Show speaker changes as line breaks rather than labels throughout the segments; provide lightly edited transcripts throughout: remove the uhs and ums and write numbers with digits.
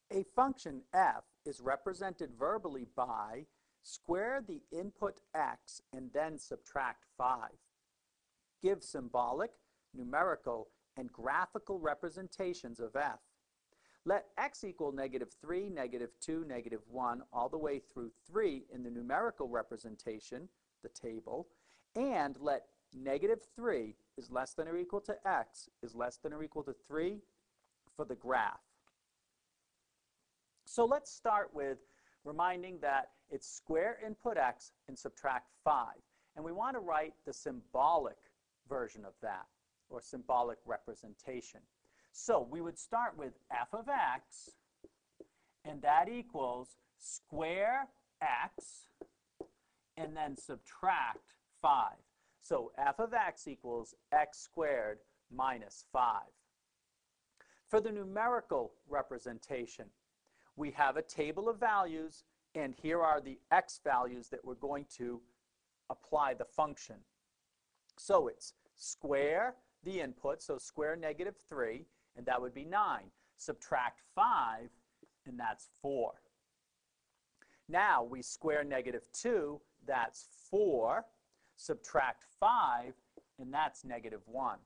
A function f is represented verbally by square the input x and then subtract 5. Give symbolic, numerical, and graphical representations of f. Let x equal -3, -2, -1, all the way through 3 in the numerical representation, the table, and let -3 is less than or equal to x is less than or equal to 3 for the graph. So let's start with reminding that it's square input x and subtract 5. And we want to write the symbolic version of that, or symbolic representation. So we would start with f of x, and that equals square x, and then subtract 5. So f of x equals x squared minus 5. For the numerical representation, we have a table of values, and here are the x values that we're going to apply the function. So it's square the input, so square -3, and that would be 9. Subtract 5, and that's 4. Now we square -2, that's 4. Subtract 5, and that's -1.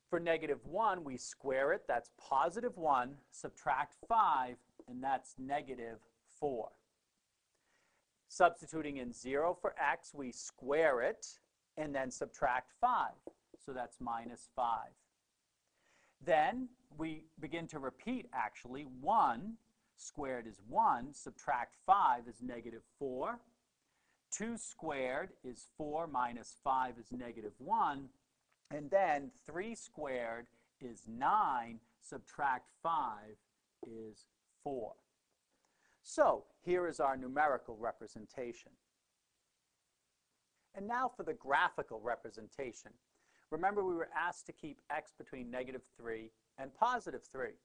For -1, we square it, that's +1. Subtract 5, and that's -4. Substituting in 0 for x, we square it, and then subtract 5. So that's -5. Then we begin to repeat, actually. 1 squared is 1. Subtract 5 is -4. 2 squared is 4 minus 5 is -1. And then 3 squared is 9. Subtract 5 is 4. So here is our numerical representation. And now for the graphical representation. Remember, we were asked to keep x between -3 and +3.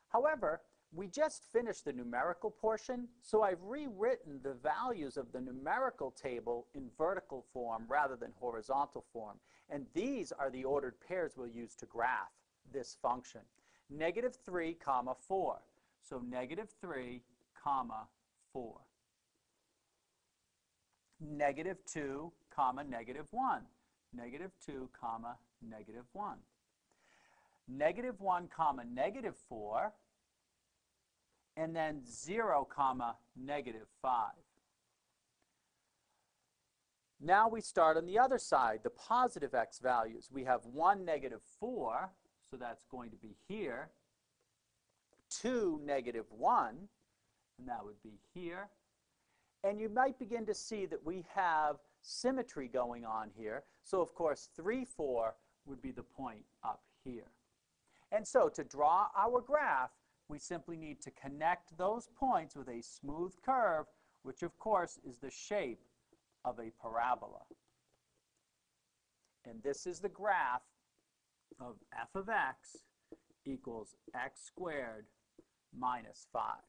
However, we just finished the numerical portion, so I've rewritten the values of the numerical table in vertical form rather than horizontal form. And these are the ordered pairs we'll use to graph this function. -3, 4. So -3, 4. -2, -1. -2, -1. -1, -4. And then 0, -5. Now we start on the other side, the positive x values. We have 1, -4, so that's going to be here. 2, -1, and that would be here. And you might begin to see that we have symmetry going on here. So of course 3, 4 would be the point up here. And so to draw our graph, we simply need to connect those points with a smooth curve, which of course is the shape of a parabola. And this is the graph of f of x equals x squared minus 5.